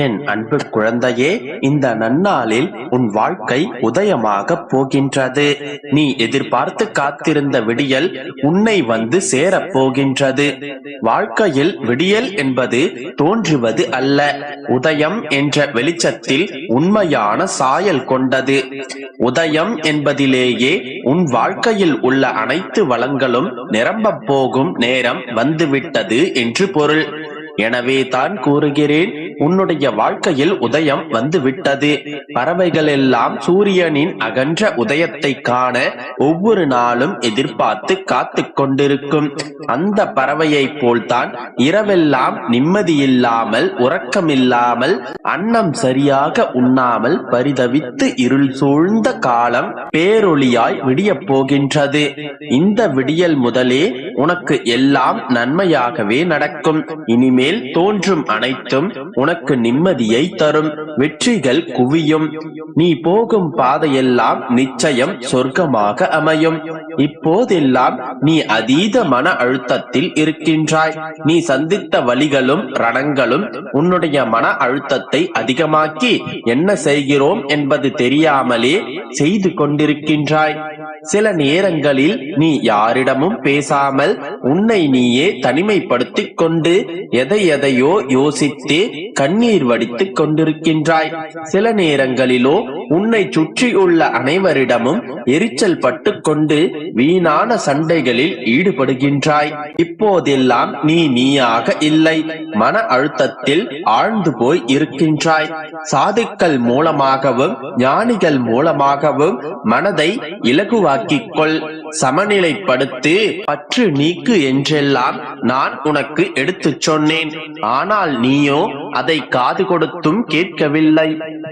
என் அன்பு குழந்தையே, இந்த நன்னாளில் உன் வாழ்க்கை உதயமாக போகின்றது. நீ எதிர்பார்த்து காத்திருந்த விடியல் உன்னை வந்து சேரப் போகின்றது. வாழ்க்கையில் விடியல் என்பது தோன்றுவது அல்ல, உதயம் என்ற வெளிச்சத்தில் உண்மையான சாயல் கொண்டது. உதயம் என்பதிலேயே உன் வாழ்க்கையில் உள்ள அனைத்து வளங்களும் நிரம்பப் போகும் நேரம் வந்துவிட்டது என்று பொருள். எனவே தான் கூறுகிறேன், உன்னுடைய வாழ்க்கையில் உதயம் வந்துவிட்டது. பறவைகள் எல்லாம் சூரியனின் அகன்ற உதயத்தை காண ஒவ்வொரு நாளும் எதிர்பார்த்து காத்து கொண்டிருக்கும். அந்த பறவையை போல்தான் இரவெல்லாம் நிம்மதியில்லாமல், உறக்கமில்லாமல், அன்னம் சரியாக உண்ணாமல் பரிதவித்து இருள் சூழ்ந்த காலம் பேரொளியாய் விடியப் போகின்றது. இந்த விடியல் முதலே உனக்கு எல்லாம் நன்மையாகவே நடக்கும். இனிமேல் தோன்றும் அனைத்தும் உனக்கு நிம்மதியை தரும். வெற்றிகள் குவியும். நீ போகும் பாதையெல்லாம் நிச்சயம் சொர்க்கமாக அமையும். இப்போதெல்லாம் நீ அதீத மன அழுத்தத்தில் இருக்கின்றாய். நீ சந்தித்த வலிகளும் ரணங்களும் உன்னுடைய மன அழுத்தத்தை அதிகமாக்கி என்ன செய்கிறோம் என்பது தெரியாமலே செய்து கொண்டிருக்கின்றாய். சில நேரங்களில் நீ யாரிடமும் பேசாமல் உன்னை நீயே தனிமைப்படுத்திக் கொண்டு எதையோ யோசித்து கண்ணீர் வடித்துக் கொண்டிருக்கின்றாய். சில நேரங்களிலோ உன்னை சுற்றியுள்ள அனைவரிடமும் எரிச்சல் பட்டு கொண்டு வீணான சண்டைகளில் ஈடுபடுகின்றாய். இப்போதெல்லாம் நீ நீயாக இல்லை, மன அழுத்தத்தில் ஆழ்ந்து போய் இருக்கின்றாய். சாதுக்கள் மூலமாகவும் ஞானிகள் மூலமாகவும் மனதை இலகுவாக்கிக் கொள், சமநிலைப்படுத்து, பற்று நீக்கு என்றெல்லாம் நான் உனக்கு எடுத்துச் சொன்னேன். ஆனால் நீயோ அதை காது கொடுத்தும் கேட்கவில்லை.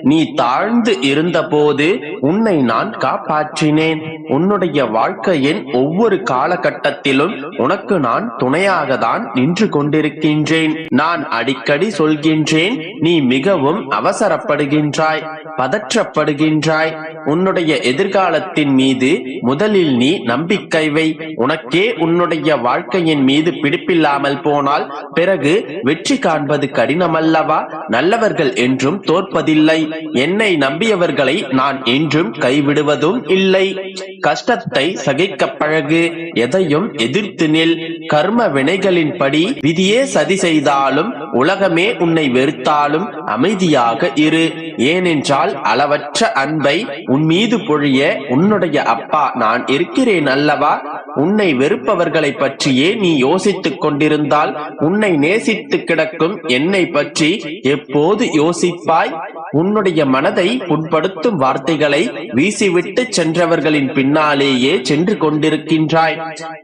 நீ தாழ்ந்து இருந்தபோது உன்னை நான் காப்பாற்றினேன். உன்னுடைய வாழ்க்கையின் ஒவ்வொரு காலகட்டத்திலும் உனக்கு நான் துணையாக தான் நின்று கொண்டிருக்கின்றேன். நான் அடிக்கடி சொல்கின்றேன், நீ மிகவும் அவசரப்படுகின்றாய், பதற்றப்படுகின்றாய். உன்னுடைய எதிர்காலத்தின் மீது முதலில் நீ நம்பிக்கை வை. உனக்கே உன்னுடைய வாழ்க்கையின் மீது பிடிப்பில்லாமல் போனால் பிறகு வெற்றி காண்பது கடினமல்லவா? நல்லவர்கள் என்றும் தோற்பதில்லை. என்னை நம்பியவர்களை நான் என்றும் கைவிடுவதும் இல்லை. கஷ்டத்தை சகிக்க பழகு, எதையும் எதிர்த்து நில். கர்ம வினைகளின்படி விதியே சதி செய்தாலும் உலகமே உன்னை வெறுத்தாலும் அமைதியாக இரு. ஏனென்றால் அளவற்ற அன்பை உன் மீது பொழிய உன்னுடைய அப்பா நான் இருக்கிறேன் அல்லவா? உன்னை வெறுப்பவர்களை பற்றியே நீ யோசித்துக் கொண்டிருந்தால் உன்னை நேசித்து கிடக்கும் என்னை பற்றி எப்போது யோசிப்பாய்? உன்னுடைய மனதை புண்படுத்தும் வார்த்தைகளை வீசிவிட்டு சென்றவர்களின் பின்னாலேயே சென்று கொண்டிருக்கின்றாய்.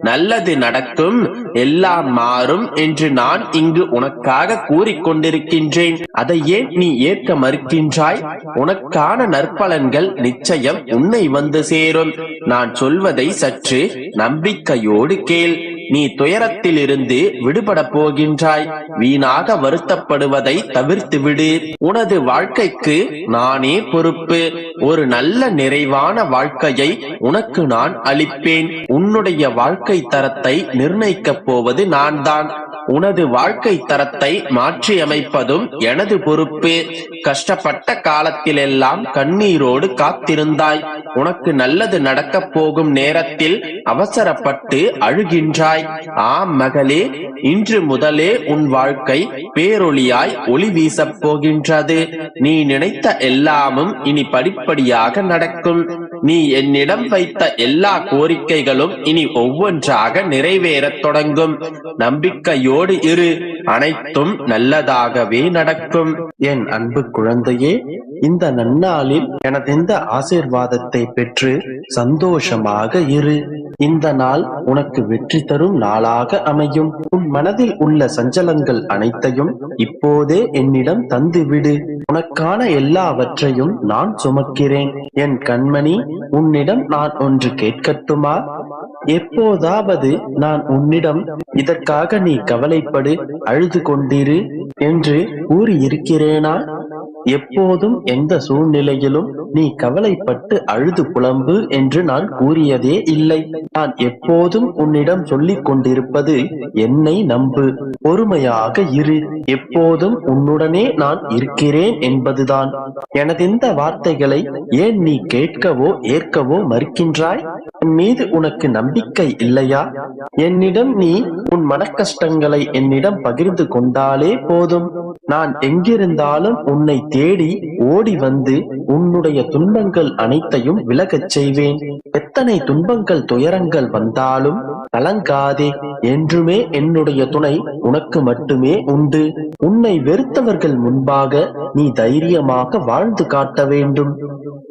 நல்லது நடக்கும், எல்லாம் மாறும் என்று நான் இங்கு உனக்காக கூறிக்கொண்டிருக்கின்றேன். அதை ஏன் நீ ஏற்க மறுக்கின்றாய்? உனக்கான நற்பலன்கள் நிச்சயம் உன்னை வந்து சேரும். நான் சொல்வதை சற்று நம்பிக்கையோடு கேள். நீ துயரத்தில் இருந்து விடுபட போகின்றாய். வீணாக வருத்தப்படுவதை தவிர்த்து விடு. உனது வாழ்க்கைக்கு நானே பொறுப்பு. ஒரு நல்ல நிறைவான வாழ்க்கையை உனக்கு நான் அளிப்பேன். உன்னுடைய வாழ்க்கை தரத்தை நிர்ணயிக்கப் போவது நான் தான். உனது வாழ்க்கை தரத்தை மாற்றி அமைப்பதும் எனது பொறுப்பு. கஷ்டப்பட்ட காலத்திலெல்லாம் கண்ணீரோடு காத்திருந்தாய். உனக்கு நல்லது நடக்கப் போகும் நேரத்தில் அவசரப்பட்டு அழுகின்றாய். ஆம் மகளே, இன்று முதலே உன் வாழ்க்கை பேரொளியாய் ஒளி வீசப் போகின்றது. நீ நினைத்த எல்லாமும் இனி படிப்படியாக நடக்கும். நீ என்னிடம் வைத்த எல்லா கோரிக்கைகளும் இனி ஒவ்வொன்றாக நிறைவேறத் தொடங்கும். நம்பிக்கையோடு இரு, அனைத்தும் நல்லதாகவே நடக்கும். என் அன்பு குழந்தையே, இந்த நன்னாளில் எனது இந்த ஆசீர்வாதத்தை பெற்று சந்தோஷமாக இரு. இந்த நாள் உனக்கு வெற்றி தரும் நாளாக அமையும். உன் மனதில் உள்ள சஞ்சலங்கள் அனைத்தையும் இப்போதே என்னிடம் தந்துவிடு. உனக்கான எல்லாவற்றையும் நான் சுமக்கிறேன். என் கண்மணி, உன்னிடம் நான் ஒன்று கேட்கட்டுமா? எப்போதாவது நான் உன்னிடம் இதற்காக நீ கவலைப்படு, அழுது கொண்டிரு என்று கூறியிருக்கிறேனா? எப்போதும் எந்த சூழ்நிலையிலும் நீ கவலைப்பட்டு அழுது புலம்பு என்று நான் கூறியதே இல்லை. நான் எப்போதும் உன்னிடம் சொல்லிக் கொண்டிருப்பது என்னை நம்பு, பொறுமையாக இரு, எப்போதும் உன்னுடனே நான் இருக்கிறேன் என்பதுதான். எனது இந்த வார்த்தைகளை ஏன் நீ கேட்கவோ ஏற்கவோ மறுக்கின்றாய்? என் மீது உனக்கு நம்பிக்கை இல்லையா? என்னிடம் நீ உன் மனக்கஷ்டங்களை என்னிடம் பகிர்ந்து கொண்டாலே போதும். நான் எங்கிருந்தாலும் உன்னை தேடி ஓடி வந்து உன்னுடைய துன்பங்கள் அனைத்தையும் விலகச் செய்வேன். எத்தனை துன்பங்கள் துயரங்கள் வந்தாலும் கலங்காதே, என்றுமே என்னுடைய துணை உனக்கு மட்டுமே உண்டு. உன்னை வெறுத்தவர்கள் முன்பாக நீ தைரியமாக வாழ்ந்து காட்ட வேண்டும்.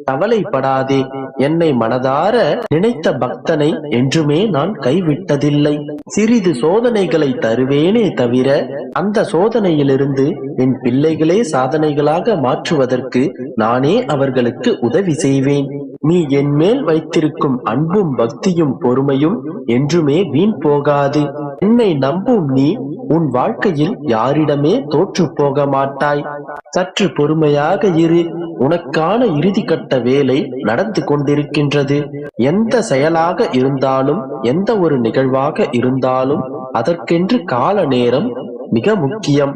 கவலைப்படாதே, என்னை மனதார நினைத்த பக்தனை என்றுமே நான் கைவிட்டதில்லை. சிறிது சோதனைகளை தருவேனே தவிர அந்த சோதனையிலிருந்து என் பிள்ளைகளே சாதனைகளாக மாற்றுவதற்கு நானே அவர்களுக்கு உதவி செய்வேன். நீ என் மேல் வைத்திருக்கும் அன்பும் பக்தியும் பொறுமையும் என்றுமே வீண் போகாது. என்னை நம்பும் நீ உன் வாழ்க்கையில் யாரிடமே தோற்று போக மாட்டாய். சற்று பொறுமையாக இரு. உனக்கான இறுதி கட்ட வேலை நடந்து கொண்டிருக்கின்றது. எந்த செயலாக இருந்தாலும் எந்த ஒரு நிகழ்வாக இருந்தாலும் அதற்கென்று கால நேரம் மிக முக்கியம்.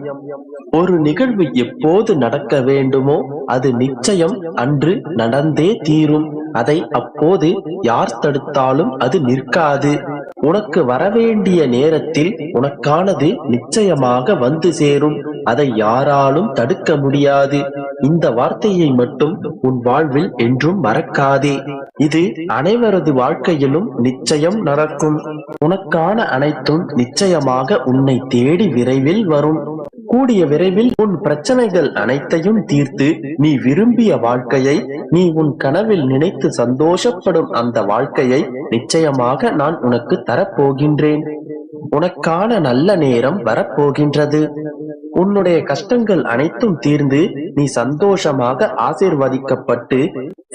ஒரு நிகழ்வு எப்போது நடக்க வேண்டுமோ அது நிச்சயம் அன்று நடந்தே தீரும். அதை அப்போது யார் தடுத்தாலும் அது நிற்காது. உனக்கு வரவேண்டிய நேரத்தில் உனக்கானது நிச்சயமாக வந்து சேரும். அதை யாராலும் தடுக்க முடியாது. இந்த வார்த்தையை மட்டும் உன் வாழ்வில் என்றும் மறக்காதே. இது அனைவரது வாழ்க்கையிலும் நிச்சயம் நடக்கும். உனக்கான அனைத்தும் நிச்சயமாக உன்னை தேடி விரைவில் வரும். கூடிய விரைவில் உன் பிரச்சனைகள் அனைத்தையும் தீர்த்து நீ விரும்பிய வாழ்க்கையை, நீ உன் கனவில் நினைத்து சந்தோஷப்படும் அந்த வாழ்க்கையை நிச்சயமாக நான் உனக்கு தரப்போகின்றேன். உனக்கான நல்ல நேரம் வரப்போகின்றது. உன்னுடைய கஷ்டங்கள் அனைத்தும் தீர்ந்து நீ சந்தோஷமாக ஆசீர்வதிக்கப்பட்டு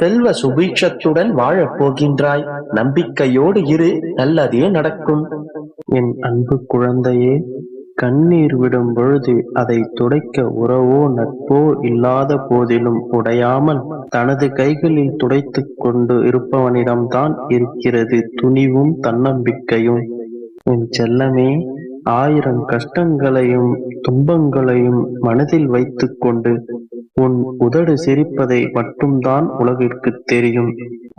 செல்வ சுபீட்சத்துடன் வாழப் போகின்றாய். நம்பிக்கையோடு இரு, நல்லதே நடக்கும். என் அன்பு குழந்தையே, கண்ணீர் விடும் பொழுது அதை துடைக்க உறவோ நட்போ இல்லாத போதிலும் உடையாமல் தனது கைகளில் துடைத்துக் கொண்டு இருப்பவனிடம்தான் இருக்கிறது துணிவும் தன்னம்பிக்கையும். என் செல்லமே, 1000 கஷ்டங்களையும் துன்பங்களையும் மனதில் வைத்துக் கொண்டு உன் உதடு சிரிப்பதை மட்டும்தான் உலகிற்கு தெரியும்.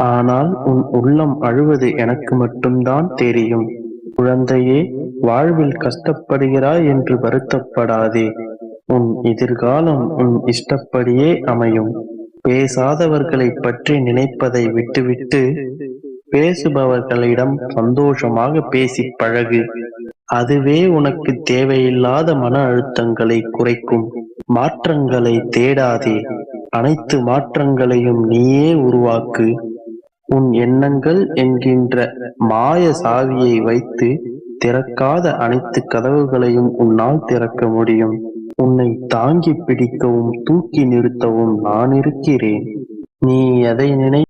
ஆனால் உன் உள்ளம் அழுவது எனக்கு மட்டும்தான் தெரியும். குழந்தையே, வாழ்வில் கஷ்டப்படுகிறாய் என்று வருத்தப்படாதே. உன் எதிர்காலம் உன் இஷ்டப்படியே அமையும். பேசாதவர்களை பற்றி நினைப்பதை விட்டுவிட்டு பேசுபவர்களிடம் சந்தோஷமாக பேசி பழகு. அதுவே உனக்கு தேவையில்லாத மன அழுத்தங்களை குறைக்கும். மாற்றங்களை தேடாதே, அனைத்து மாற்றங்களையும் நீயே உருவாக்கு. உன் எண்ணங்கள் என்கின்ற மாய சாவியை வைத்து திறக்காத அனைத்து கதவுகளையும் உன்னால் திறக்க முடியும். உன்னை தாங்கி பிடிக்கவும் தூக்கி நிறுத்தவும் நான் இருக்கிறேன். நீ எதை நினை